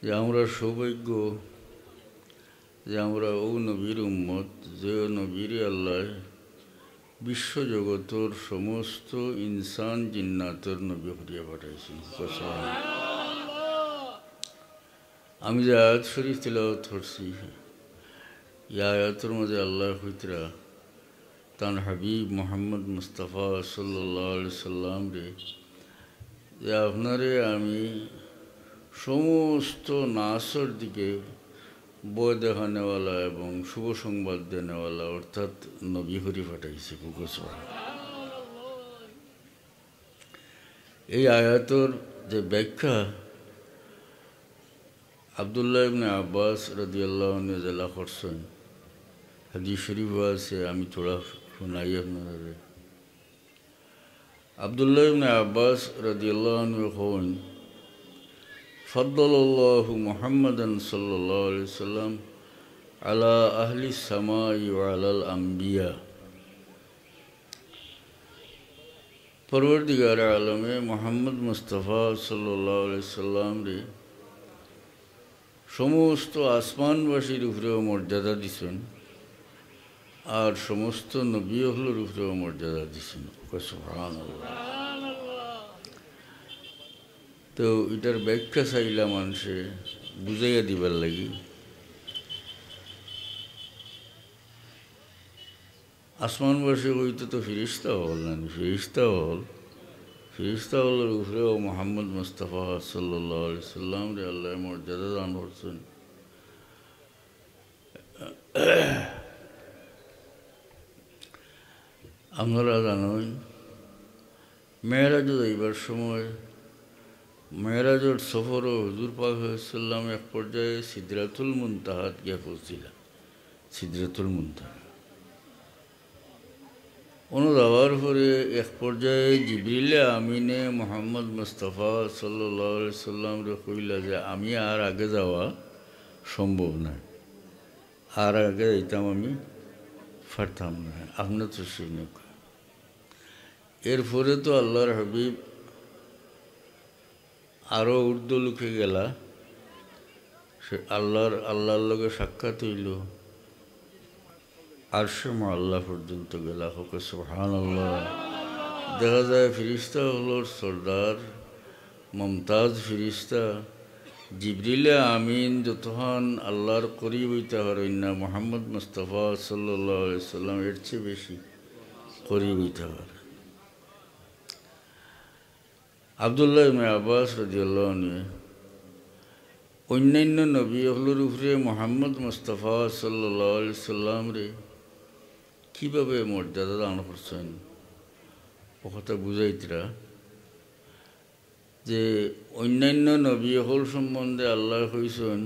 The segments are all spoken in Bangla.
যে আমরা সৌভাগ্য যে আমরা ও নবীর উম্মত যে নবীর আল্লাহ বিশ্বজগতর সমস্ত ইনসান জিন্নাতের নবী হরিয়া পাঠাইছি। আমি যে আয়াত শরীফ তিলাওয়াত করছি এই আয়াতের মধ্যে আল্লাহ হইতরা তান হাবিব মোহাম্মদ মুস্তাফা সাল্লাল্লাহু আলাইহি সাল্লাম রে যে আপনারে আমি সমস্ত নাসর দিকে বয় দেখানেওয়ালা এবং শুভ সংবাদ দেনেওয়ালা অর্থাৎ নবী হরি পাঠাইছে কুকুসা। এই আয়াতর যে ব্যাখ্যা আব্দুল্লাহ ইবনে আব্বাস রাদিয়াল্লাহু আনহু জেলা করছেন, হাদিস শরীফ আছে, আমি থোড়া শোনাই আপনাদের। আব্দুল্লাহ ইবনে আব্বাস রাদিয়াল্লাহু আনহু হন ফদ্দালাল্লাহু মুহাম্মাদান সাল্লাল্লাহু আলাইহি সাল্লাম আলা আহলি সামাই ওয়া আলাল আম্বিয়া। পরওয়ারদিগার আলমে মোহাম্মদ মুস্তাফা সাল্লাল্লাহু আলাইহি সাল্লাম রে সমস্ত আসমানবাসীর উপরেও মর্যাদা দিছেন আর সমস্ত নবী হলোর উপরেও মর্যাদা দিছেন। সুবহানাল্লাহ। তো এটার ব্যাখ্যা চাইলা মানুষে বুঝাইয়া দিবার লাগি। আসমানবাসী হইতে তো ফিরিস্তা হল না, ফিরিস্তা হলের উপরেও মোহাম্মদ মুস্তাফা সাল্লাল্লাহু আলাইহি সাল্লাম রে আল্লাহ মর্যাদা দান করছেন। আপনারা জানেন মেরাজ যাইবার সময় মেরাজের সফরও হুজুর পাক সাল্লাম এক পর্যায়ে সিদরাতুল মুনতাহাত গিয়া পৌঁছিলেন। সিদরাতুল মুনতাহা যাওয়ার পরে এক পর্যায়ে জিবরিলে আমিনে মোহাম্মদ মুস্তাফা সাল্লাল্লাহু আলাইহি সাল্লাম রে কইলা যে আমি আর আগে যাওয়া সম্ভব না, আর আগে যাইতাম আমি পারতাম না, আপনার তো সেই নৌকা। এরপরে তো আল্লাহর হাবিব আরও ঊর্ধ্বলোকে গেলা, সে আল্লাহর লগে সাক্ষাৎ হইল, আরশে আল্লাহ পর্যন্ত গেলা। হোক সুবহানাল্লাহ। দেখা যায় ফিরিস্তা হল সর্দার মমতাজ ফিরিস্তা জিবরিলে আমিন যতক্ষণ আল্লাহর করিব হইতে পারেন না, মোহাম্মদ মুস্তাফা সাল্লাল্লাহু আলাইহি সাল্লাম এর চেয়ে বেশি করিব হইতে পারে। আব্দুল্লাহ ইবনে আব্বাস রাদিয়াল্লাহু আনহু অন্যান্য নবী হলোর উপরে মোহাম্মদ মুস্তাফা সাল্লাল্লাহু আলাইহি সাল্লাম রে কীভাবে মর্যাদা দান করছেন ও কথা বুঝাইতরা যে অন্যান্য নবী হল সম্বন্ধে আল্লাহ কইছেন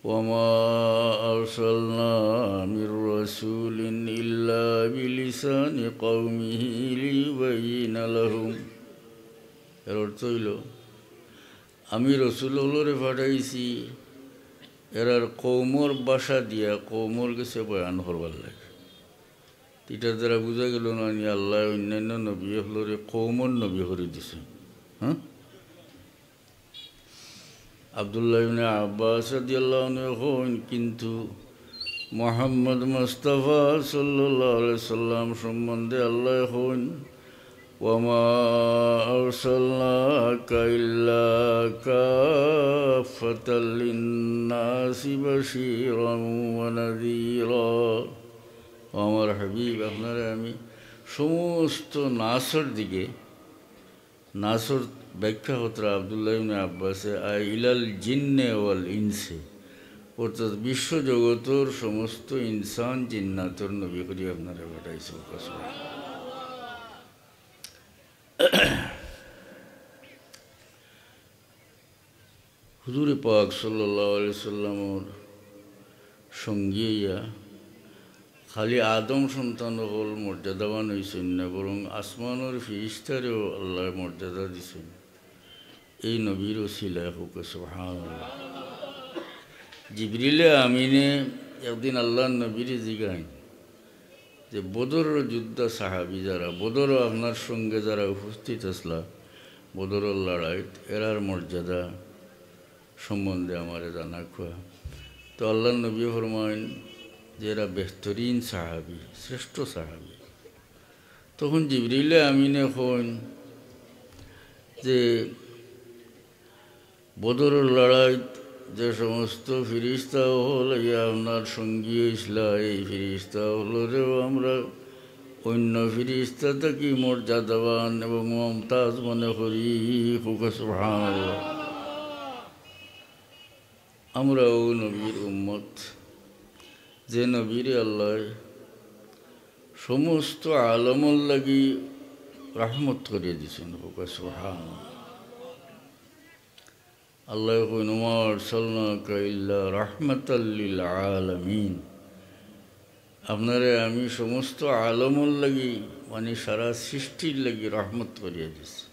ওয়ামা আরসালনা মির রাসূলিন ইল্লা বিলিসানি কওমিহি লিয়ুবাইয়িনা লাহুম। এর অর্থ হইল আমি রসুল হলরে পাঠাইছি এরার কৌমর বাসা দিয়া কৌমর গেছে বয়ান করবার লাগে। এটার দ্বারা বোঝা গেল না আল্লাহ অন্যান্য নবী হলরে কৌমর নবী করে দিছে। হ্যাঁ, আব্দুল্লাহ ইবনে আব্বাস রাদিয়াল্লাহু আনহু হন কিন্তু মুহাম্মদ মুস্তাফা সাল্লাল্লাহু আলাইহি সাল্লাম সম্বন্ধে আল্লাহ হন ওয়ামা আরসালনাকা ইল্লা কাফাতাল লিন্নাসি বাশীরান ওয়া নাযীরা। আমার হাবিব আপনারা আমি সমস্ত নাসর দিকে, নাসর ব্যাখ্যা হতরা আব্দুল্লাহ ইবনে আব্বাসে আই ইলাল জিন্নে ওয়াল ইনসে, অর্থাৎ বিশ্বজগতর সমস্ত ইনসান জিন্নাতর নবী করি আপনারা পাঠাইছে। হুজুরে পাক সাল্লাল্লাহু আলাইহি সাল্লামর সঙ্গীয়া খালি আদম সন্তান হল মর্যাদাবান হয়েছেন না, বরং আসমানের ফিরিস্তারেও আল্লাহ মর্যাদা দিছেন এই নবীর ওসিলায়। হোক সুবহানাল্লাহ। জিবরিলে আমিনে একদিন আল্লাহর নবীর জিগান যে বদরের যুদ্ধ সাহাবি যারা বদরও আপনার সঙ্গে যারা উপস্থিত আসলা বদরের লড়াইত এরার মর্যাদা সম্বন্ধে আমার জানা খোয়া। তো আল্লাহ নবী ফরমাইন যে এরা বেহতরিন সাহাবি, শ্রেষ্ঠ সাহাবি। তখন জিবরিলে আমিনে হন যে বদরের লড়াই যে সমস্ত ফিরিস্তা হল আপনার সঙ্গী হইসলা, এই ফিরিস্তা হলেও আমরা অন্য ফিরিস্তা থাকি মর্যাদাবান এবং মমতাজ মনে করি। সুবহানাল্লাহ। আমরাও নবীর উম্মত, যে নবীর আল্লাহ সমস্ত আলমল লাগি রহমত করে দিয়েছেন। সুবহানাল্লাহ। আল্লাহ কইন ওয়া আরসালনাকা ইল্লা রাহমাতাল লিল আলামিন, আপনারে আমি সমস্ত আলমল লাগি মানে সারা সৃষ্টির লাগি রহমত করিয়া দিছি।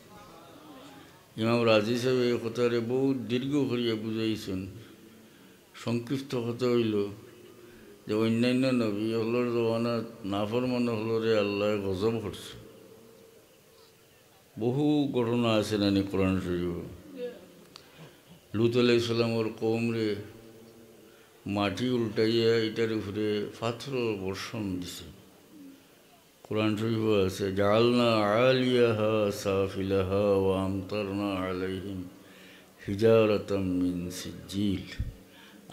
ইমাম রাজি সাহেব এই কথারে বহুত দীর্ঘ করিয়া বুঝাইছেন। সংক্ষিপ্ত কথা হইল যে অন্যান্য নবী হলর জমানাত নাফরমান হলরে আল্লাহ গজব করছে। বহু ঘটনা আছে নানি কোরআন শরীফ। লুত আলাইহিস সালামর কওমরে মাটি উল্টাইয়া এটার উপরে পাথর বর্ষণ দিছে। কোরআন শরীফ আছে জাআলনা আলিয়াহা সাফিলাহা ওয়া আমতারনা আলাইহিম হিজারাতাম মিন সিজিল,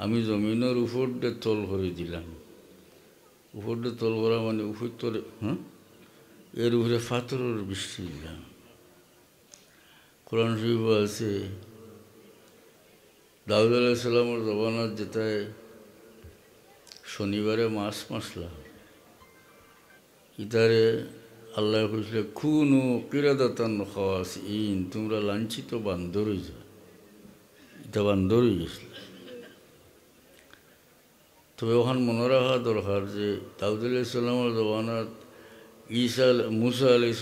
আমি জমিনের উপর দিয়ে তল করে দিলাম। উপর দিয়ে তল করা মানে উপর তলে, এর উপরে পাথরের বৃষ্টি দিলাম। কোরআন শরীফ আছে দাউদ আলাইহিস সালামের জবানত যেটায় শনিবারে মাছ মাসলা ইতারে আল্লাহ কইছিল খুনু কিরাদাতান খাসিন, তোমরা লাঞ্ছিত বান্দর হয়ে যাও। এটা বান্দর হয়ে গেছিল। তবে ওখান মনে রাখা দরকার যে দাউদ আলাইহিস সালামের জবানত ঈসা আলাইহিস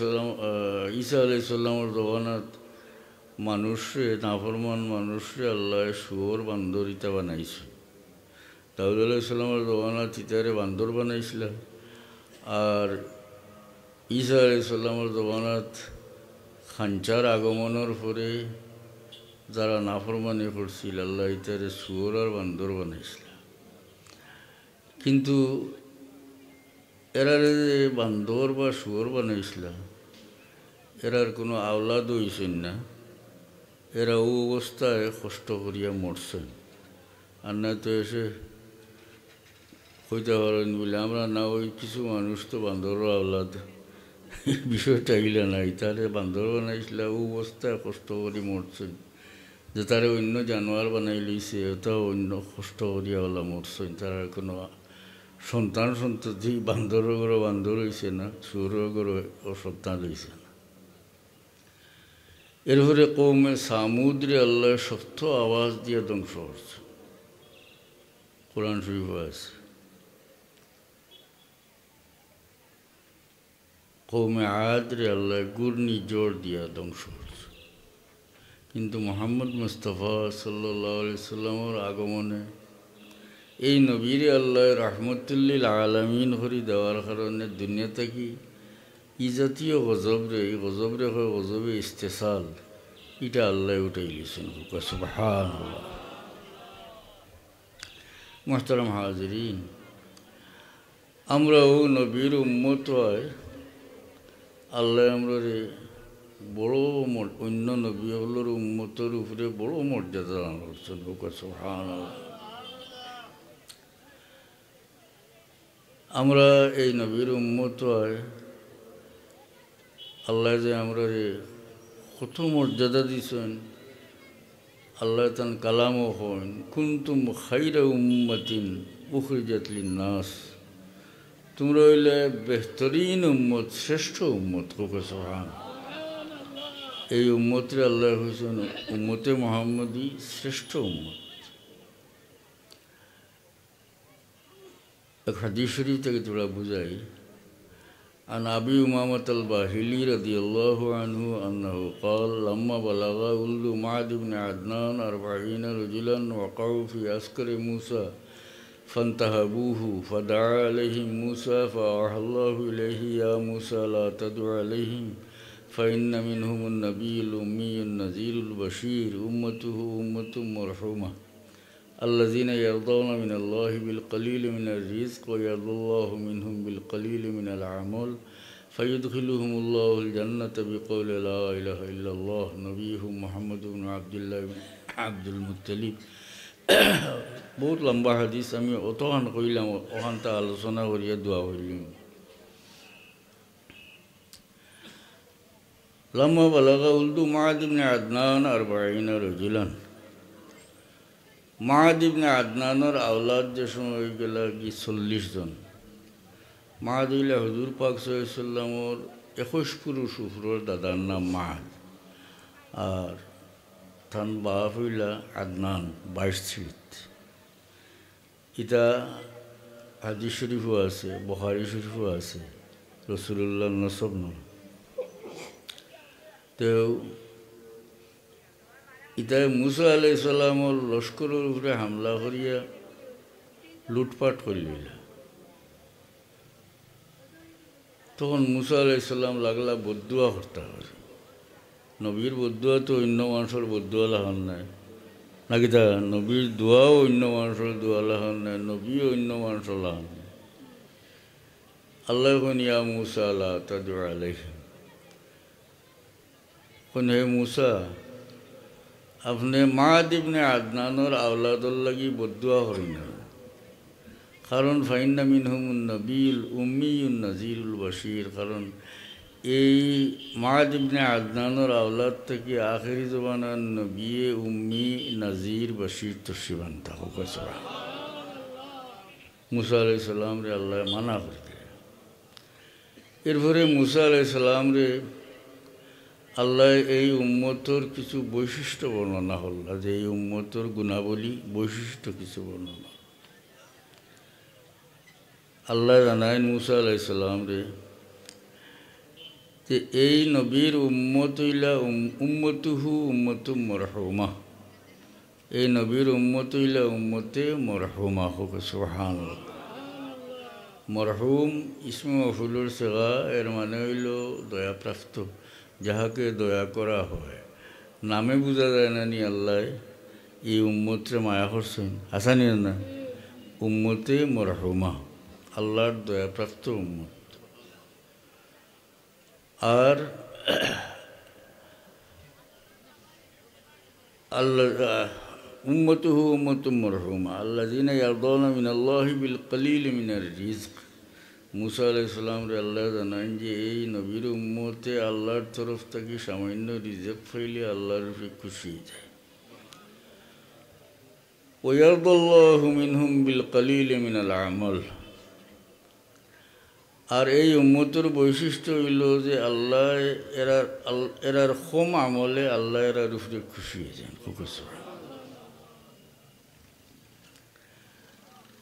সালামের জবানত মানুষে নাফরমান মানুষে আল্লাহ শুয়োর বান্দর ইটা বানাইছে। দাউদ আলাইহিস সালামের জবানত ইতারে বান্দর বানাইছিল। আর ঈসা আলাইহিস সালামের জবানত খাঞ্চার আগমনের পরে যারা নাফরমানি করছিল আল্লাহ ইতারে শুয়োর আর বান্দর বানাইছিল। কিন্তু এরার যে বান্দর বা শুয়োর বানাইছিল এরার কোনো আওলাদ হইছেন না। এরা ও অবস্থায় কষ্ট করিয়া মরছেন। আর না তো এসে হইতে পারেন বলে আমরা না, ওই কিছু মানুষ তো বান্দরও আওলাদ, বিষয়টা ইলা নাই। তারে বান্দর বানাইছিল ও অবস্থায় কষ্ট করে মরছেন। যে তারা অন্য জানোয়ার বানাই লইছে ওটাও অন্য কষ্ট করিয়া ওলা মরছেন। তারা কোনো সন্তান সন্ততি বান্দরও করে বান্দর হইছে না, শুয়োরও করে সন্তান হইছে না। এরপরে কৌমে সামুদ্রে আল্লাহ শক্ত আওয়াজ দিয়ে ধ্বংস করছে। কোরআন শরীফ আছে কৌমে আদরে আল্লাহ ঘূর্ণিঝড় দিয়া ধ্বংস করছে। কিন্তু মুহাম্মদ মুস্তাফা সাল্লাল্লাহু আলাইহি সাল্লামের আগমনে এই নবীরে আল্লাহ রাহমাতুল্লিল আলামিন হরি দেওয়ার কারণে দুনিয়া থেকে ই জাতীয় গজবরে, এই গজবরে হয় গজবে ইস্তেসাল, এটা আল্লাহ উঠাই লিছেন। সুবহানাল্লাহ। মুহতারাম হাজিরিন, আমরাও নবীর উম্মত হয়। আল্লাহ আমরা বড় অন্য নবী হলোর উম্মতের উপরে বড় মর্যাদা দান করছেন। সুবহানাল্লাহ। আমরা এই নবীর উম্মত হয়। আল্লাহ যে আমরা কত মর্যাদা দিয়েছেন। আল্লাহ তান কালামও হন কুনতুম খাইরা উম্মাতিন উখরিজাত লিন্নাস, তোমরা হইলে বেহতরিন উম্মত, শ্রেষ্ঠ উম্মত। সুবহানাল্লাহ। এই উম্মতের আল্লাহ হয়েছেন উম্মতে মুহাম্মদী শ্রেষ্ঠ উম্মত। এক হাদিস শরীফ থেকে তোমরা বুঝাই عن أبي أمامة الباهلي رضي الله عنه أنه قال لما بلغ ولد معد بن عدنان 40 رجلا وقعوا في عسكر موسى فانتهبوه فدعا عليهم موسى فأوحى الله إليه يا موسى لا تدع عليهم فإن منهم النبي الأمي النذير البشير أمته أمة مرحومة الذين يرضون من الله بالقليل من الرزق ويرضى الله منهم بالقليل من الأعمال فيدخلهم الله الجنة بقول لا إله إلا الله نبيهم محمد بن عبد الله بن عبد المطلب বহুত লম্বা হাদিস আমি অতখান কইলাম ওখানটা আলোচনা করিয়া দোয়া হইলাম لما بلغ ولد معاذ بن عدنان 40 رجلا معاذ بن عدنانর আওলাদ যে সময় গেল কি 40 জন معاذ হইলা হুজুর পাক সাল্লাল্লাহু আলাইহি সাল্লামর 21 পুরুষ উপরের দাদার নাম معاذ আর তার বাপ হইলা আদনান 22 ছিলেন এটা হাদিস শরীফও আছে বুখারী শরীফও আছে রাসূলুল্লাহ নসব ন তো এটা মুসা আলাইহিস সালামর লস্করের উপরে হামলা করিয়া লুটপাট করিল তখন মুসা আলাইহিস সালাম লাগলা বদদুয়া করতে হবে নবীর বদদুয়া তো অন্য মানুষের বদদুয়া লাগান নাই নাকি তা নবীর দোয়াও অন্য মানুষের দোয়া লাগান নাই নবীও অন্য মানুষের লাগান নাই আল্লাহ কোন ইয়া মুসা লা তাদু আলাইহিম কোন হে মুসা আপনি মাআদ ইবনে আদনানের আওলাদর লাগি বদদুয়া করেন না কারণ ফাইন্না মিনহুমুন নবিয়ুল উম্মিয়ুন নাযীরুল বাশীর কারণ এই মাআদ ইবনে আদনানের আওলাদ থেকে আখেরি জমানার নবী উম্মি নাযীর বাশীর তশরিফান থাকুক মুসা আলাইহিস সালাম রে আল্লাহ মানা করে দিলেন এরপরে মুসা আলাইহিস সালাম রে আল্লাহ এই উম্মতর কিছু বৈশিষ্ট্য বর্ণনা হল যে এই উম্মতর গুণাবলী বৈশিষ্ট্য কিছু বর্ণনা আল্লাহ জানায় মুসা আলাইহিস সালাম রে যে এই নবীর উম্মত হইলা উম্মতুহু উম্মতুম মারহুমা এই নবীর উম্মত হইলা উম্মতে মারহুমা হোক সুবহানাল্লাহ মারহুম ইসমে মফউলুর সিগা এর মানে হইল দয়াপ্রাপ্ত যাহাকে দয়া করা হয় নামে বোঝা যায় না নি আল্লাহ এই উম্মতরে মায়া করছেন আসানি না উম্মতে মারহুমা আল্লাহর দয়াপ্রাপ্ত উম্মত আর আল্লাহ উম্মতুহু উম্মতুম মারহুমা আল্লাযীনা ইয়ারদুনা মিনাল্লাহি বিল কলিলি মিনার রিজক মুসা আলাইহিস সালাম রে আল্লাহ জানান যে এই নবীর উম্মতে আল্লাহর তরফ থেকে সামান্য রিজক পাইলে আল্লাহর উপরে খুশি যায় ওয়ায়ারদুল্লাহু মিনহুম বিল কলিলি মিনাল আমাল আর এই উম্মতের বৈশিষ্ট্য হইল যে আল্লাহ এরার কম আমলে আল্লাহ এরার উপরে খুশি হয়ে যান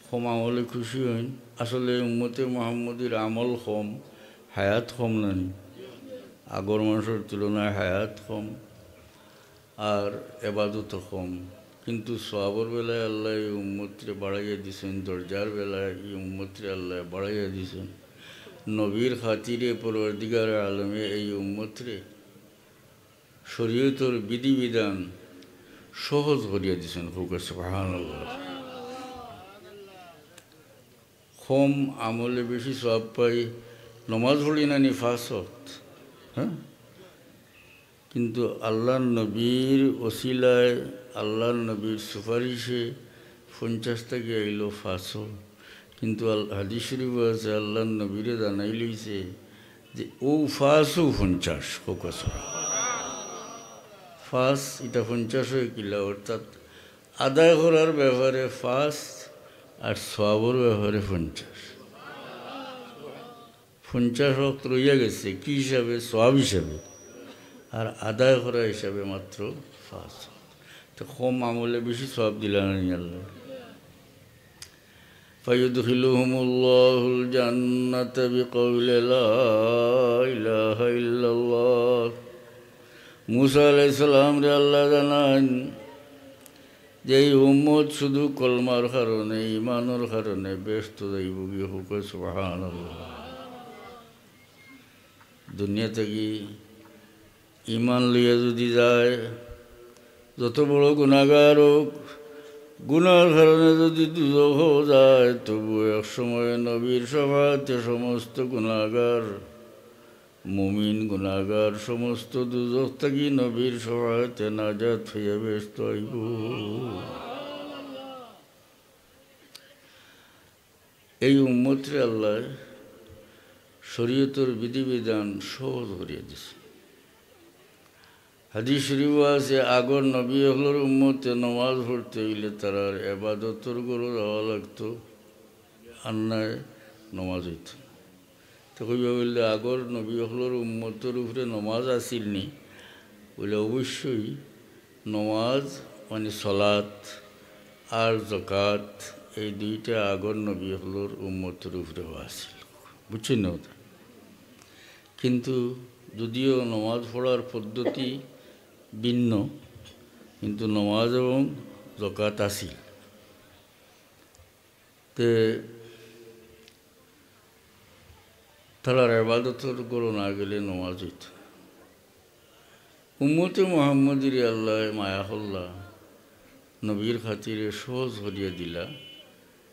কম আমলে খুশি হইন আসলে উম্মতে মুহাম্মদের আমল কম হায়াত কম নানি আগর মানুষের তুলনায় হায়াত কম আর এবাদত কম কিন্তু সওয়াবের বেলায় আল্লাহ এই উম্মতরে বাড়াইয়া দিয়েছেন দরজার বেলায় এই উম্মতরে আল্লাহ বাড়াইয়া দিয়েছেন নবীর খাতিরে পরওয়ারদিগার আলমে এই উম্মতরে শরীয়তের বিধিবিধান সহজ করিয়া দিয়েছেন খুব সুবহানাল্লাহ কম আমলে বেশি সওয়াব পাই নমাজ পড়ি না নি 5 ওয়াক্ত হ্যাঁ কিন্তু আল্লাহর নবীর ওসিলায় আল্লাহর নবীর সুপারিশে 50 থেকে আইল 500 কিন্তু হাদিস শরীফ আছে আল্লাহর নবীরে জানাই লইছে যে ও 50 ফোকাস ফাস এটা 50 হয়ে কিলা অর্থাৎ আদায় করার ব্যাপারে 5 আর সওয়াবের ব্যাপারে 50 ওয়াক্ত রইয়া গেছে কি হিসাবে সওয়াব হিসাবে আর আদায় করা হিসাবে মাত্র 5 তো কম আমলে বেশি সওয়াব দিলেন আল্লাহ فيدخلهم الله الجنة بقول لا إله إلا الله মুসা আলাইহিস সালাম রে আল্লাহ জানান যে এই উম্মত শুধু কলমার কারণে ঈমানের কারণে ব্যস্ত যাইব কি সুবহানাল্লাহ দুনিয়া থেকে ইমান লইয়া যদি যায়, যত বড় গুনাহগার হোক, গুনার কারণে যদি দুজখ যায়, তবু এক সময় নবীর শাফাআতে সমস্ত গুনাহগার, মুমিন গুনাহগার সমস্ত দুজখ থাকি নবীর শাফাআতে নাজাত হইয়া ব্যস্ত হইব। এই উম্মতরে আল্লাহ শরীয়তের বিধিবিধান সহজ করিয়া দিছে। হাদিস শরীফ আছে, আগর নবী হলোর উম্মতে নমাজ পড়তে গেলে তারা এবাদতর গরু যাওয়া লাগতো, আন্নায় নমাজ হইত। তো কইবা বললে আগর নবী হলোর উম্মতের উপরে নমাজ আসিল নি, বলে অবশ্যই নমাজ মানে সলাত আর জাকাত এই দুইটা আগর নবী হলোর উম্মতের উপরেও আসিল, বুঝছেন না ওটা? কিন্তু যদিও নমাজ পড়ার পদ্ধতি ভিন্ন, কিন্তু নমাজ এবং জাকাত আসিল। তে তারার ইবাদতের গরু না গেলে নমাজ হইত। উম্মতে মুহাম্মদের আল্লাহ মায়া হল্লা নবীর খাতিরে সহজ করিয়া দিলা।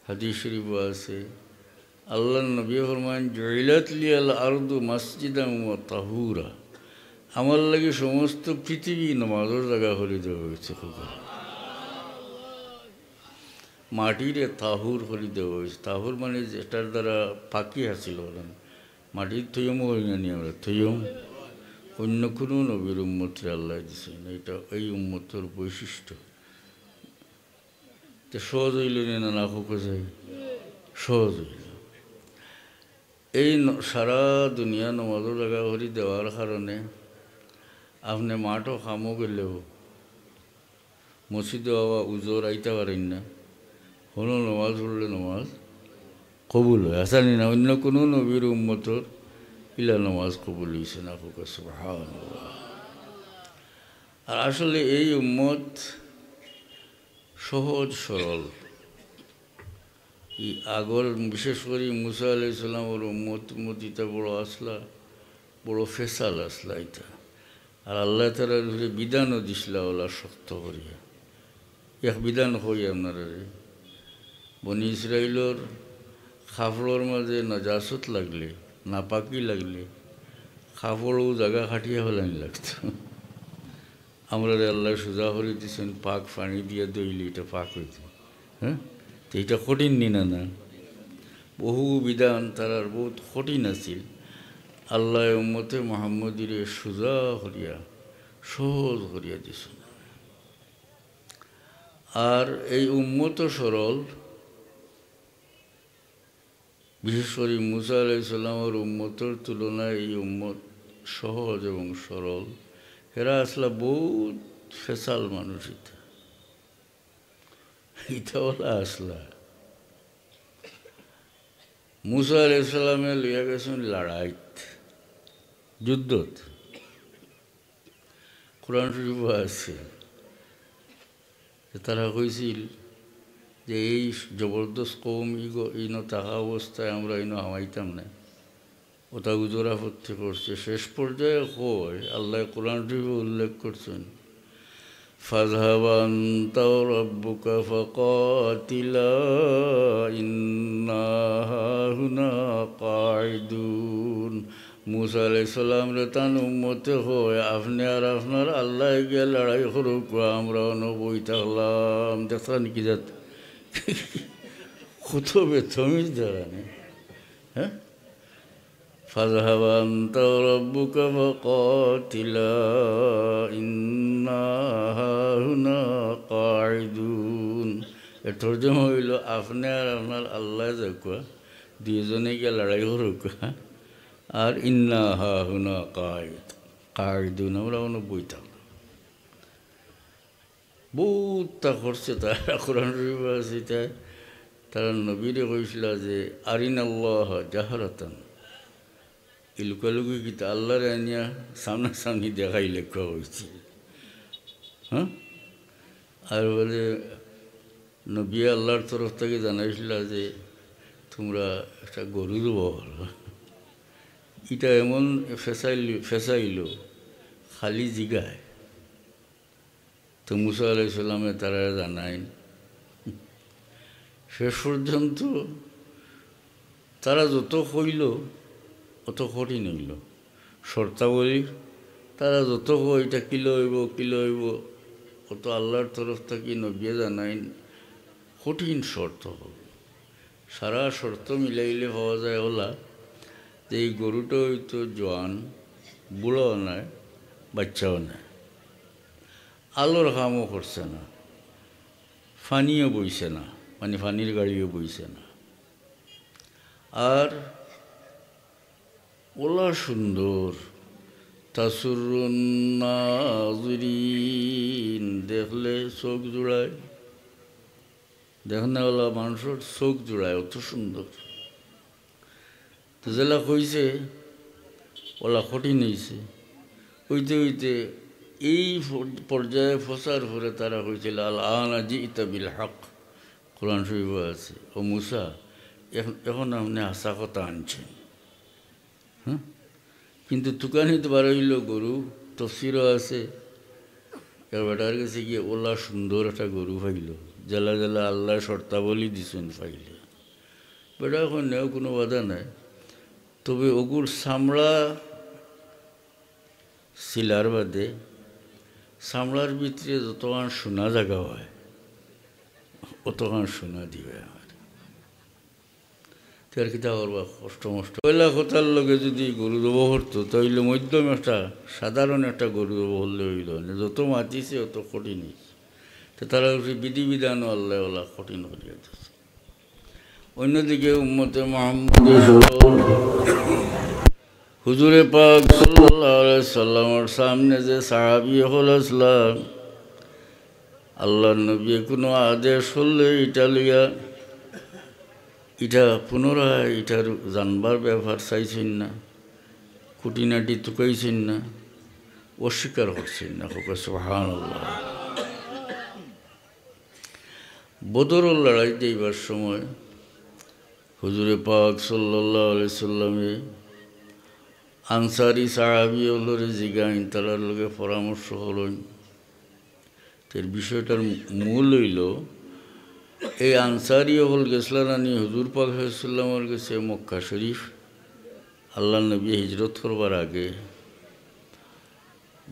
হাদিস শরীফ আছে, আল্লাহ নবী ফরমান, জুইলাত লিয়াল আরদু মসজিদান ওয়া তাহুরা, আমার লাগে সমস্ত পৃথিবী নমাজের জায়গা করে দেওয়া হয়েছে। মাটিরে তাহুর করে দেওয়া হয়েছে। তাহুর মানে যেটার দ্বারা পাকি হাসিল হলেন, মাটির থইয়ম হইনি আমরা থইয়ম, অন্য কোনো নবীর উম্মতরে আল্লাহ দিচ্ছেন। এটা এই উম্মতের বৈশিষ্ট্য। তো সহজ হইল না হোকে যাই, সহজ হইল। এই সারা দুনিয়া নমাজের জায়গা করে দেওয়ার কারণে আপনি মাঠও খামো গেলেও মসজিদে বাবা উজোর আইতে পারেন না, কোনো নমাজ পড়লে নমাজ কবুল হয়। আসানি না অন্য কোনো নবীর উম্মতর ইলা নমাজ কবুল হয়েছে না, হোকা সুবহানাল্লাহ। আর আসলে এই উম্মত সহজ সরল। এই আগর বিশেষ করে মুসা আলাইহিস সালামের উম্মত ইটা বড় আসলা, বড় ফেসাল আসলা এটা। আর আল্লাহ তাআলা বিধানও দিছিলা ওলা শক্ত করিয়া। এক বিধান হই আপনারা, বনি ইসরাইলর কাপড়ের মাঝে নজাসত লাগলে, নাপাকি লাগলে কাপড়ও জায়গা খাটিয়া ফেলানি লাগতো। আমরা আল্লাহ সোজা করে দিচ্ছেন, পাক পানি দিয়ে দইলে এটা পাক হইতে। হ্যাঁ, তো এটা কঠিন নিনা না, বহু বিধান তারার বহুত কঠিন আছিল। আল্লাহ উম্মতে মুহাম্মদিরে সোজা করিয়া সহজ করিয়া দিছেন। আর এই উম্মত সরল, বিশেষ করে মুসা আলাইহিস সালামের উম্মতের তুলনায় এই উম্মত সহজ এবং সরল। এরা আসলে বহুত ফেসাল মানুষ। এটা বলা আসলা মুসা আলাইহিস সালামে লইয়া গেছেন লড়াইত, যুদ্ধত। কোরআন শরীফ আছে, তারা কইছিল যে এই জবরদস্ত কৌম ইনো থাকা অবস্থায় আমরা ইনো হামাইতাম না, ওটা উজোরা হত্যে করছে। শেষ পর্যায়ে হয় আল্লাহ কোরআন শরীফে উল্লেখ করছেন, ফাযহাবা আনতা ওয়া রাব্বুকা ফাকাতিলা ইন্না হাহুনা কাঈদুন। মুসা আলাইহিস সালাম রে তান উম্মতে হয়, আপনি আর আপনার আল্লাহ গিয়ে লড়াই করুক, আমরা বই থাকলাম। দেখতা নাকি যাত কত বেতমিজ দাঁড়ানে। হ্যাঁ, ফাযহাবা আনতা ওয়া রাব্বুকা ফাকাতিলা ইন্না হাহুনা কাঈদুন। এর তরজমা হইল, আপনি আর আপনার আল্লাহ যাকুয়া দুইজনে গিয়ে লড়াই করুক, আর ইন্না হাহুনা কাঈদুন, আমরা বই থাকলাম। বহুতটা করছে তারা। কোরআন শরীফ আছে, তারা নবীরে কইছিল যে আরিনাল্লাহ জাহরাতান, এই লুকালুকি গীতা আল্লাহরে আনিয়া সামনাসামনি দেখাই লেখা হয়েছে। হ্যাঁ, আর বলে নবী আল্লাহর তরফ থেকে জানাইছিল যে তোমরা একটা গরুর বল, এটা এমন ফেসাইল খালি জিগায়। তো মুসা আলাইহিস সালামে তারা জানায় শেষ পর্যন্ত তারা যত কইল অত কঠিন হইল শর্তাবলী। তারা যত এটা কিলো হইব অত আল্লাহর তরফ থেকে নবিয়ে জানাইন কঠিন শর্ত হল। সারা শর্ত মিলাইলে হওয়া যায় ওলা যে এই গরুটা হয়তো জোয়ান, বুড়ো নয়, বাচ্চাও নয়, আলোর কামও করছে না, ফানিও বইছে না, মানে ফানির গাড়িও বইছে না, আর ওলা সুন্দর তাসুরুন নাযিরিন, দেখলে চোখ জোড়ায়, দেখনেওয়ালা মানুষের চোখ জোড়ায়, অত সুন্দর। তো যেলা কইছে ওলা কঠিন হয়েছে। হইতে হইতে এই পর্যায়ে ফসার পরে তারা কইছিল আল আনা জিইতা বিল হক, কোরআন শরীফ আছে, ও মুসা এখন আপনি হাসা কথা আনছেন। হ্যাঁ, কিন্তু তুকানিতে বার হইল গরু, তফসিরও আছে, বেটার কাছে গিয়ে ওলা সুন্দর একটা গরু পাইল, জেলা জেলা আল্লাহ শর্তাবলী দিছেন পাইলে। বেটা এখন নেও কোনো বাধা নাই, তবে ওগুর চামড়া শিলার বাদে চামড়ার ভিতরে যতক্ষণ সোনা জায়গা হয় অতক্ষণ সোনা দিবে আমার। তার কিতা করবা, কষ্ট মষ্ট পয়লা কথার লগে যদি গরু দেবো করতো তাহলে মধ্যম একটা সাধারণ একটা গরু দেবো হলে হইল না, যত মাতিছে অত কঠিন হয়েছে। তো তারা বিধিবিধানও আল্লাহ ওলা কঠিন করিয়া দিচ্ছে। অন্যদিকে উম্মতে মুহাম্মদ হুজুরে পাক সাল্লাল্লাহু আলাইহি সাল্লামের সামনে যে সাহাবী হল আসলাম, আল্লাহর নবী কোনো আদেশ হলে এটা লইয়া এটা পুনরায় এটার জানবার ব্যবহার চাইছেন না, খুঁটিনাটি তুকাইছেন না, অস্বীকার করছেন না। সুবহানাল্লাহ। বদরের লড়াইতে এইবার সময় হুজুরে পাক সাল্লাল্লাহু আলাইহি সাল্লামে আনসারি সাহাবী হলরে জিগাইন, তারার লগে পরামর্শ হলেন। এর বিষয়টার মূল হইল এই আনসারি হল গেছলানি হুজুর পাক সাল্লামের কাছে মক্কা শরীফ আল্লাহ নবী হিজরত করবার আগে।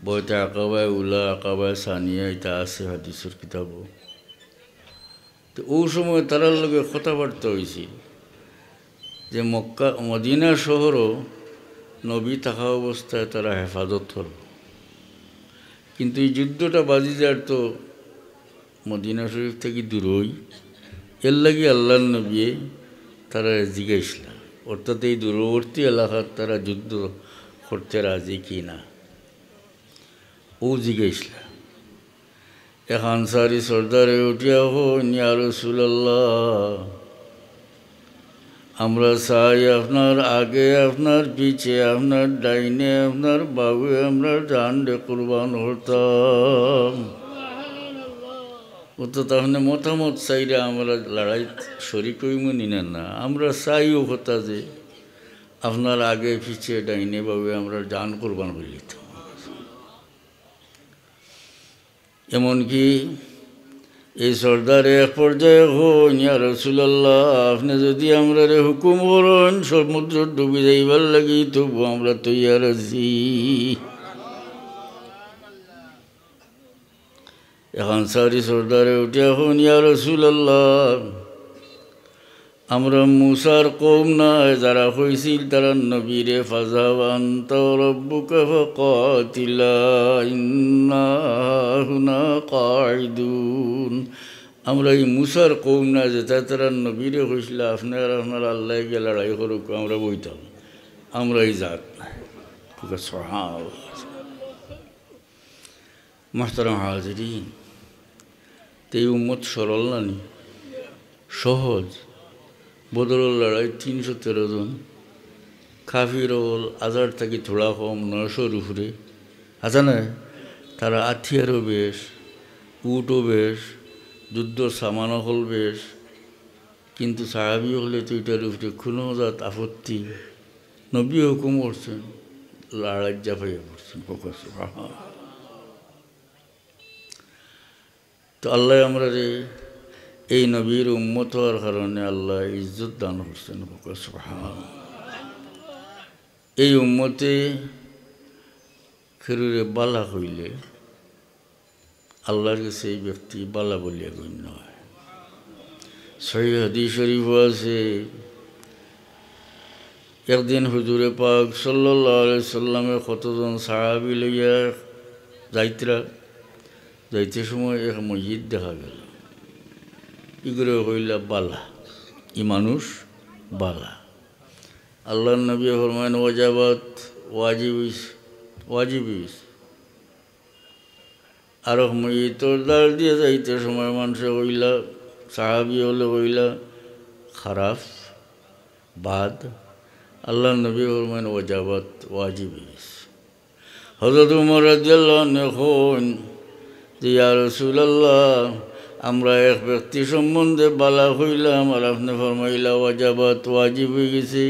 বইতে আকাবায় উলা, আকাবায় সানিয়া, এটা আছে হাদিসের কিতাবও। তো ওই সময় তারার লগে কথাবার্তা হয়েছিল যে মক্কা মদিনা শহরও নবী থাকা অবস্থায় তারা হেফাজত করব, কিন্তু এই যুদ্ধটা বাজি যার তো মদিনা শরীফ থেকে দূরই, এর লাগে আল্লাহ নবী তারা জিজ্ঞাসা, অর্থাৎ এই দূরবর্তী এলাকার তারা যুদ্ধ করতে রাজি কি না, ও জিজ্ঞাসা। এক আনসারি সর্দারে উঠিয়া হন, ইয়া রাসূলুল্লাহ, আমরা চাই আপনার আগে, আপনার পিছে, আপনার ডাইনে, আপনার বাবুয়ে আমরা জান ডে কুরবান হতাম। ও তো তাহলে মতামত চাইরা আমরা লড়াই শরিক হইমু নিনা না, আমরা চাইও কথা যে আপনার আগে পিছে ডাইনে বাবু আমরা জান কুরবান হইলি। এমনকি এই সর্দারে এক পর্যায়ে হন, ইয়া রাসূলুল্লাহ, আপনি যদি আমরা হুকুম করেন সমুদ্র ডুবি যাইবার লাগি তবু আমরা তৈয়ার আছি। এখন সারি সর্দারে উঠিয়া হন, ইয়া রাসূলুল্লাহ, আমরা মুসার কওম নয় যারা হইছিল তারা নবীরে ফাযাব আনতা রাব্বুকা ফাকাতিলা ইন্না হুনা কাঈদুন। আমরা এই মুসার কওম না যেটা তারা নবীরে হইছিল আপনার আল্লাহ গিয়ে লড়াই করুক, আমরা বইতাম, আমরা এই জাত নাই। মুহতারাম হাজিরিন, এই উম্মত সরল নানি, সহজ। বদরের লড়াই 313 জন, কাফির হল 1000 থেকে থোড়া কম, 900-র উপরে আছে না। তারা আথিয়ারও বেশ, উটও বেশ, যুদ্ধর সামানও হল বেশ, কিন্তু সাহাবি হলে তো এটার উপরে কোনো জাত আপত্তি। নবী হুকুম করছেন লাড়াজ্জা পাইয়া পড়ছেন। তো আল্লাহ আমরা এই নবীর উম্মত হওয়ার কারণে আল্লাহ ইজ্জত দান করছেন। এই উম্মতে খেরুরে বালা হইলে আল্লাহর কাছে এই ব্যক্তি বালা বলিয়া গণ্য হয়। সহিহ হাদিস শরীফ আছে, একদিন হুজুরে পাক সাল্লাল্লাহু আলাইহি সাল্লামে কতজন সাহাবী লইয়া যাইতে সময় এক মসজিদ দেখা গেল। ইগুলো হইলা বালা, ই মানুষ বালা। আল্লাহর নবী ফরমায়েন ওয়াজাবাত, ওয়াজিব। আর মসজিদর দ্বার দিয়ে যাইতে সময় মানুষে হইলা, সাহাবী হলে হইলা খারাপ বাদ। আল্লাহর নবী ফরমায়েন ওয়াজাবাত, ওয়াজিব। হযরত উমর রাদিয়াল্লাহু আনহু কইন যে ইয়া রাসূলুল্লাহ, আমরা এক ব্যক্তি সম্বন্ধে বালা হইলাম আর আপনি ফরমাইলা ওয়াজাবাত, ওয়াজিব হয়ে গেছে।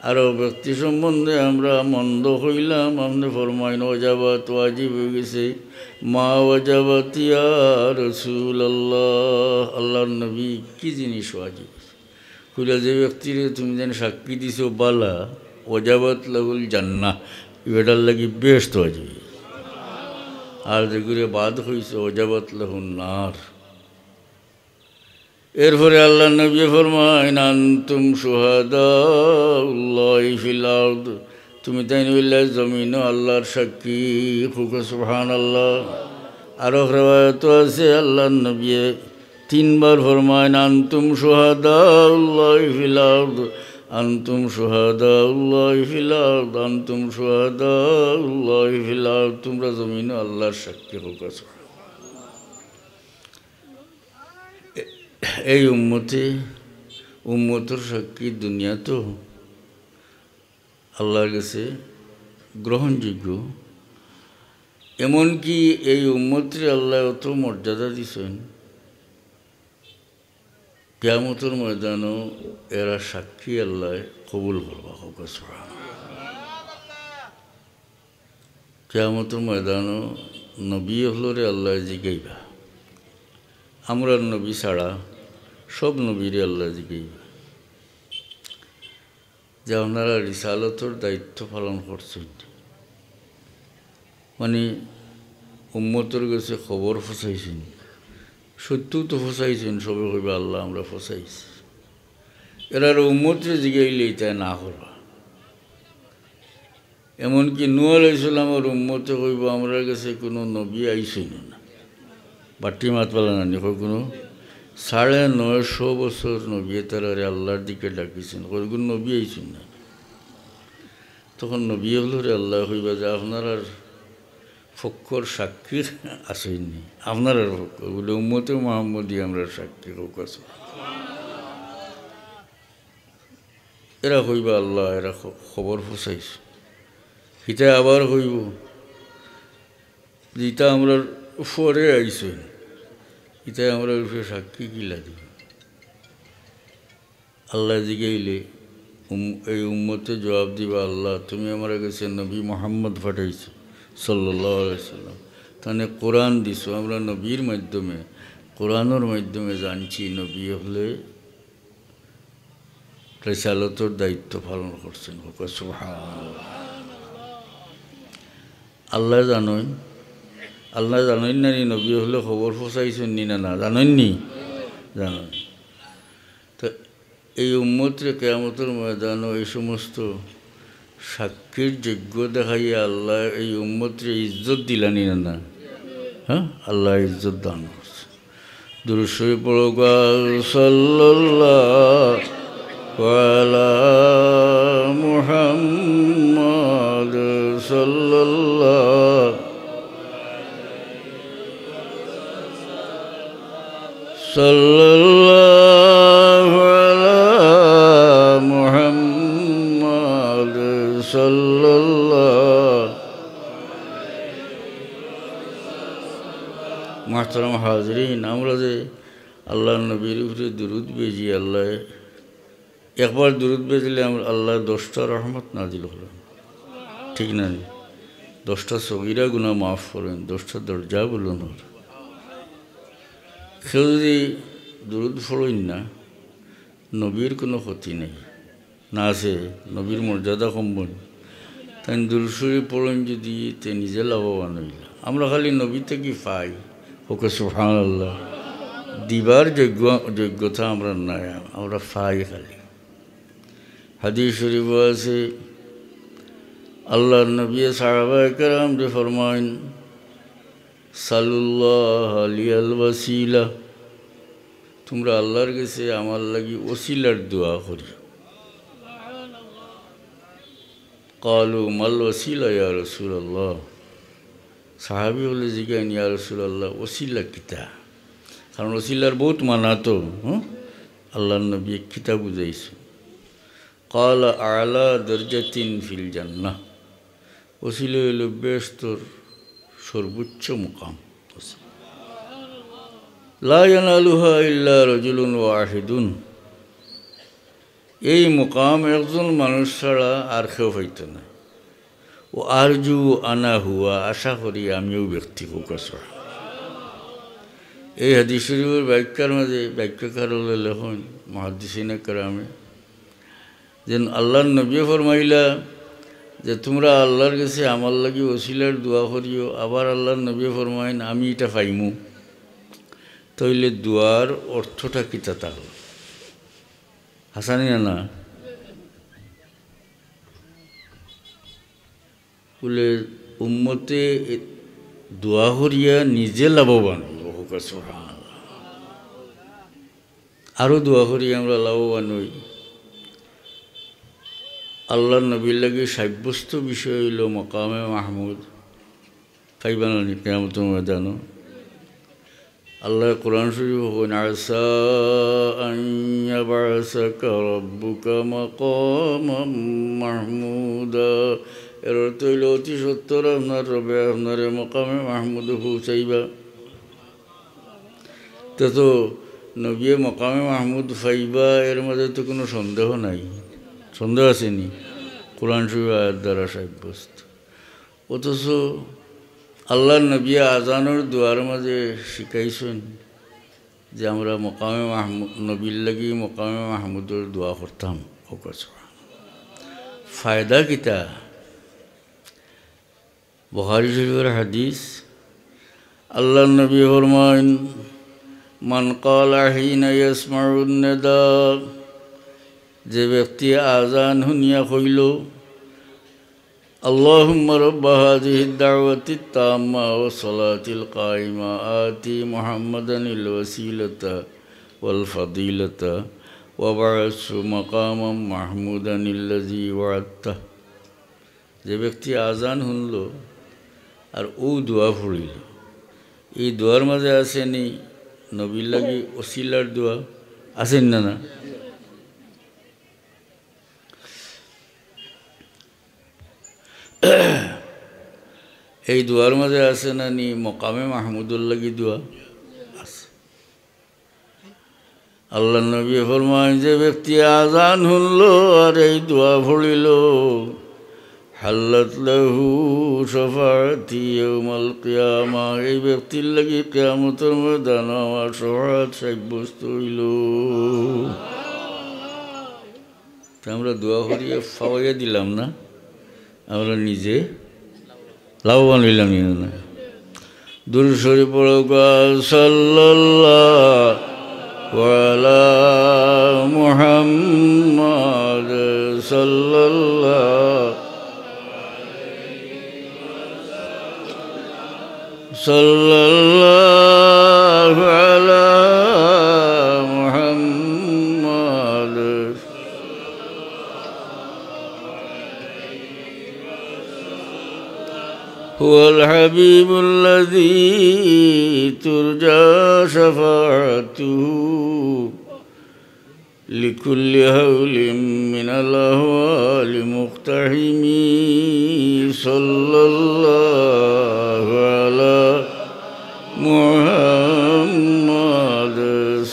আরও ব্যক্তি সম্বন্ধে আমরা মন্দ হইলাম, আপনি ফরমাইন ওয়াজাবাত, ওয়াজিব হয়ে গেছে। মা ওয়াজাবাত ইয়া রাসূলুল্লাহ, আল্লাহর নবী কি জিনিস ওয়াজিব? কইলা যে ব্যক্তির তুমি যেন সাক্ষী দিছো বালা, ওয়াজাবাত লাহুল জান্নাহ, এটার লাগি বেস্ট ওয়াজিব। আর যেগুলো বাদ হয়েছে ওয়াজাবাত লাহুন নার। এরপরে আল্লাহ নবী ফরমায়েন আনতুম শুহাদাউল্লাহি ফিল আরদ, তুমি তাই নইলে জমিন আল্লাহর সাক্ষী। সুবহানাল্লাহ। আরো রিওয়ায়াত আছে আল্লাহর নবী তিনবার ফরমায়েন আনতুম শুহাদাউল্লাহি ফিল আরদ, আনতুম শুহাদাউল্লাহি ফিল আরদ, আনতুম শুহাদাউল্লাহি ফিল আরদ, তোমরা জমিন আল্লাহর সাক্ষী হোক। এই উম্মতের সাক্ষী দুনিয়া তো আল্লাহর কাছে গ্রহণযোগ্য। এমনকি এই উম্মতের আল্লাহ অত মর্যাদা দিছেন, কিয়ামতের ময়দানও এরা সাক্ষী আল্লাহ কবুল করবা। কিয়ামতের ময়দানও নবী হলরে আল্লাহ জিগাইবা। আমরা নবী ছাড়া সব নবীরে আল্লাহ জিগাইবা যে আপনারা রিসালতর দায়িত্ব পালন করছেন, মানে উম্মতের কাছে খবর ফসাইছেন, সত্যও তো ফসাইছেন। সবে কইবা আল্লাহ আমরা ফসাইছি। এরা উম্মতরে জিগাইলে তাই না করবা। এমনকি নূহ আলাইহিস সালামের উম্মতে কইব আমরা কাছে কোনো নবী আইসই না, বাটি মাত পালা না কোনো 950 বছর নবী তারা আল্লাহর দিকে ডাকিছেন, কোনো নবী আইসেন না। তখন নবী হলরে আল্লাহ হইবা যে আপনার আর ফক্কর সাক্ষীর আসেননি, আপনার আর ফক্কর বলে উম্মতে মুহাম্মদী আমরা সাক্ষী হোক আছে। এরা হইবা আল্লাহ এরা খবর ফসাইছে। হিতা আবার হইব যেটা আমরা পরে আইসেন, ইতাই আমরা সাক্ষী কিলা দিব। আল্লাহ জিগাইলে এই উম্মতে জবাব দিবা আল্লাহ তুমি আমার কাছে নবী মুহাম্মদ পাঠাইছো সাল্লাল্লাহু আলাইহি সাল্লাম, তাহলে কোরআন দিছো, আমরা নবীর মাধ্যমে কোরআনের মাধ্যমে জানছি নবী হলে রিসালতর দায়িত্ব পালন করছেন। সুবহানাল্লাহ। আল্লাহ জানেন, আল্লাহ জানেন না নি নবী হলে খবর ফসাইছেন নি না, জানেননি? জানেন। তো এই উম্মতরে কিয়ামতের ময়দানও এই সমস্ত সাক্ষীর যোগ্য দেখাইয়া আল্লাহ এই উম্মতরে ইজ্জত দিলানি না? হ্যাঁ, আল্লাহ ইজ্জত দান করছে। দুরূদ শরীফ পড়ো সাল্লাল্লাহু আলা মুহাম্মাদ সাল্লাল্লাহু সাল্লাল্লাহু আলা মুহাম্মাদ সাল্লাল্লাহু। মুহতারাম হাজরিন, আমরা যে আল্লাহর নবীর উপরে দুরূদ বেজি, আল্লাহ একবার দুরূদ বেজলে আল্লাহ 10টা রহমত নাজিল হলেন। ঠিক না? 10টা সগীরা গুনাহ মাফ করেন, 10টা দরজা বলুন। কেউ যদি দুরূদ পড়েন না, নবীর কোনো ক্ষতি নেই, না আছে নবীর মর্যাদা কমবেন। তাই দুরূদ শরীফ পড়েন যদি, তে নিজে লাভবান হইল। আমরা খালি নবী থেকে পাই, ওকে সুবহানাল্লাহ, দিবার যোগ্যতা আমরা নাই, আমরা পাই খালি। হাদিস শরীফ আছে, আল্লাহর নবী সাহাবায়ে কেরাম যে ফরমাইন, সাল্লাল্লাহ আলিয়াল ওয়াসিলা, তোমরা আল্লাহর কাছে আমার লাগি ওসিলার দোয়া করি। কালু মাল ওসিলা ইয়া রাসূলুল্লাহ, সাহাবী বলে জিজ্ঞাসা, ইয়া রাসূলুল্লাহ ওসিলা কিতা? কারণ ওসিলার বহুত মানা তো, আল্লাহর নবী কিতা বুঝাইছে। কালা আলা দরজাতিন ফিল জান্নাহ, ওসিলা হইল বেহেশতের সর্বোচ্চ মুকাম। লা ইয়ানালুহা ইল্লা রাজুলুন ওয়াহিদুন, এই মুকাম একজন মানুষ ছাড়া আর কেউ হইত না। ও আরজু আনা হুয়া, আশা করি আমিও ব্যক্তি প্রকাশ। এই হাদিস শরীফের ব্যাখ্যার মাঝে ব্যাখ্যাকার হলে লেখন মুহাদ্দিসিনে কেরামে, যেন আল্লাহর নবী ফরমাইলা যে তোমরা আল্লাহর কাছে আমার লাগি ওসিলার দোয়া করিও। আবার আল্লাহর নবী ফরমাইন আমি এটা পাইমু। তাইলে দোয়ার অর্থটা কিতা তাহলে হাসানি না বলে উম্মতে দোয়া করিয়া নিজে লাভবান, আরও দোয়া করি আমরা লাভবান হই। আল্লাহর নবীর লাগে সাব্যস্ত বিষয় হইল মকামে মাহমুদ পাইবানি কিয়ামতের ময়দানে। আল্লাহ কোরআন শরীফ বলেন, আসা আন ইয়াবআসাকা রাব্বুকা মাকামান মাহমুদা, এর অর্থ হইল অতি সত্তর আপনার রবে আপনারে মকামে মাহমুদ পৌঁছাইবা। তো নবী মকামে মাহমুদ পাইবা, এর মধ্যে তো কোনো সন্দেহ নাই। সন্দেহ আসেনি? কোরআন শরীফ আয়াত দ্বারা সাব্যস্ত। অথচ আল্লাহর নবী আজানোর দোয়ার মাঝে শিখাইছেন যে আমরা মকামে মাহমুদ নবীর লাগি মকামে মাহমুদের দোয়া করতাম। ফায়দা কিতা? বুখারী শরীফের হাদিস, আল্লাহর নবী ফরমাইন, মান ক্বালা হিনা ইয়াসমাউন নিদা, যে ব্যক্তি আজান শুনিয়া কইল, আল্লাহুম্মা রাব্বা হাযিহিদ দাওয়াতিত তাম্মা ওয়াস সালাতিল কায়িমা আতি মুহাম্মাদানিল ওয়াসিলাতা ওয়াল ফাদিলাতা ওয়া বা'আসহু মাকামান মাহমুদানিল্লাযী ওয়া'আদতা, যে ব্যক্তি আজান শুনল আর ও দোয়া পড়িল, এই দোয়ার মাঝে আসেনি নবীর লাগি ওসিলার দোয়া? আসেন না? না, এই দোয়ার মাঝে আছে না নি মকামে মাহমুদুর লাগি দোয়া আছে। আল্লাহ নবী ফরমায়, যে ব্যক্তি আজান শুনল আর এই দোয়া পড়িল, হাল্লাত লাহু শাফাআতি ইয়াউমাল কিয়ামা, এই ব্যক্তির লাগি কিয়ামতের ময়দানে আমার শাফাআত সাব্যস্ত হইল। আমরা দোয়া করিয়া ফাওয়াইয়া দিলাম না, আমরা নিজে লাভবান হইলাম না। দুরূদ শরীফ পড়ো, সাল্লাল্লাহু আলা মুহাম্মাদ সাল্লাল্লাহু আলা মুহাম্মাদ হুয়াল হাবিবুল্লাযী তুরজা শাফাআতুহু লিকুল্লি হাওলিন মিনাল আহওয়ালি মুক্তাহিমি সাল্লাল্লাহু আলা মুহাম্মাদ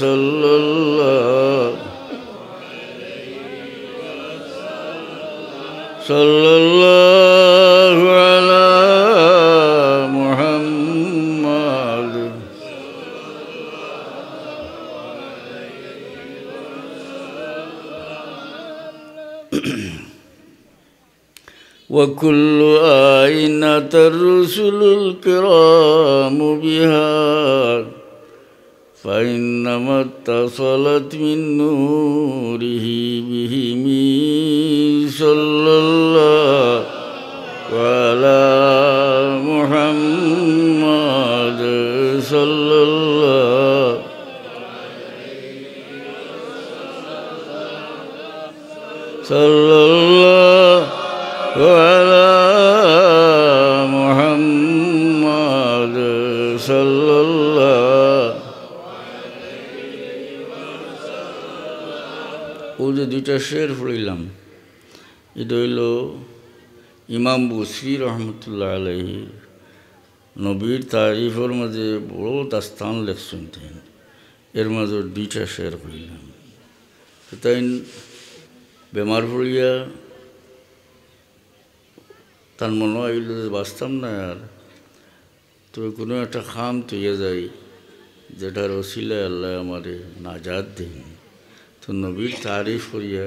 সাল্লাল্লাহু وكل آية الرسل الكرام بها فإنما اتصلت من نوره بهم صلى الله على محمد صلى الله صلى الله على محمد صلى الله ও যে দুইটা শের পড়িলাম এটা হইল ইমাম বুসরি রহমতুল্লাহ আলাইহি নবীর তারিফের মাঝে বড় দাস্তান লেখছেন এর মাঝে দুইটা শের পড়িলাম তাই বেমার পড়িয়া তার মনে হইল যে বাঁচতাম না আর তবে কোনো একটা খাম তৈয়া যায় যেটার ওসিলায় আল্লাহ আমারে নাজাত দেন তো নবীর তারিফ করিয়া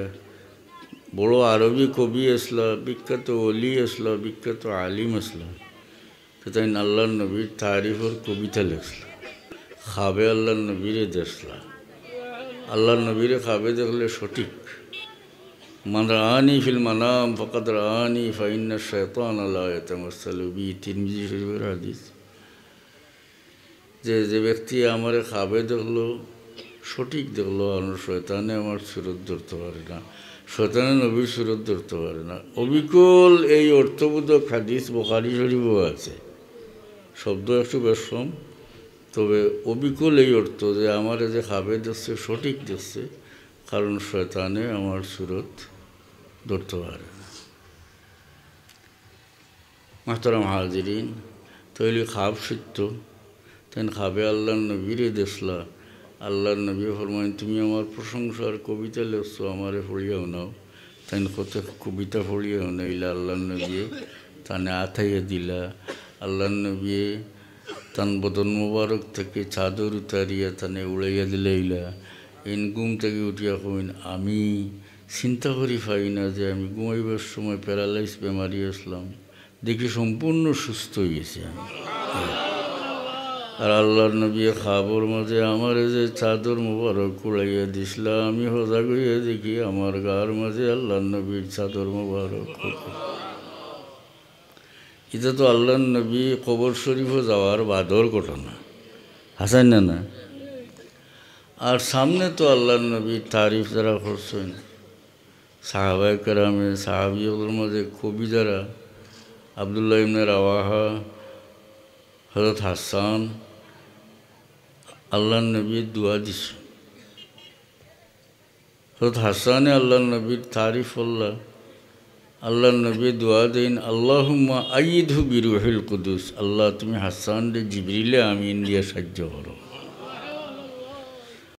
বড় আরবি কবি আসলা বিখ্যাত অলি আসলা বিখ্যাত আলিম আসলা তো তাই আল্লাহ নবীর তারিফের কবিতা লেখলা খাবে আল্লাহ নবীরে দেখলা আল্লাহ নবীরে খাবে দেখলে সঠিক মান রাআনি ফিল মানাম ফাকাদ রাআনি ফাইন্না শাইতানা লা ইয়াতামাসসালু বি তিরমিজি শরীফের হাদিস যে ব্যক্তি আমারে খাবে দেখলো সঠিক দেখলো আর শয়তানে আমার সুরত ধরতে পারে না শয়তানে নবীর সুরত ধরতে পারে না অবিকল এই অর্থবোধক হাদিস বুখারী শরীফও আছে শব্দ একটু বেশম তবে অবিকল এই অর্থ যে আমারে যে খাবে দেখছে সঠিক দেখছে কারণ শয়তানে আমার সুরত ধরতে পারে না মাহতারাম হাজিরিন তৈলি খাব সত্য তেন খাবে আল্লাহ নবীরে দেখলা আল্লাহর নবী ফরমাইন তুমি আমার প্রশংসার কবিতা লেখছো আমারে পড়িয়াও নাও তাই কত কবিতা পড়িয়াও নাইলা আল্লাহর নবী তানে আথাইয়া দিলা আল্লাহর নবী তান বদন মুবারক থেকে চাদর উতারিয়া তানে উড়াইয়া দিলাইলা ইন ঘুম থেকে উঠিয়া কইন আমি চিন্তা করি পাই না যে আমি ঘুমাইবার সময় প্যারালাইজ বেমারি আসলাম দেখি সম্পূর্ণ সুস্থ হয়ে গেছি আমি আর আল্লাহর নবী খাবর মাঝে আমার যে চাদর মুবারক উড়াইয়া দিছিলা আমি সজাগ হইয়া দেখি আমার গার মাঝে আল্লাহর নবীর চাদর মুবারক এটা তো আল্লাহর নবী কবর শরীফও যাওয়ার বাদর ঘটনা হাসান না আর সামনে তো আল্লাহর নবীর তারিফ যারা করছেন সাহাবায়ে কেরামে সাহাবিদের মাঝে কবি যারা আব্দুল্লাহ ইবনে রাওয়াহা হযরত হাসান আল্লাহর নবীর দোয়া দিছে হযরত হাসানে আল্লাহর নবীর তারিফ আল্লাহর নবী দোয়া দেন আল্লাহুম্মা আইয়িদহু বিরুহিল কুদুস আল্লাহ তুমি হাসান রে জিবরিলে আমিন দিয়ে সাহায্য করো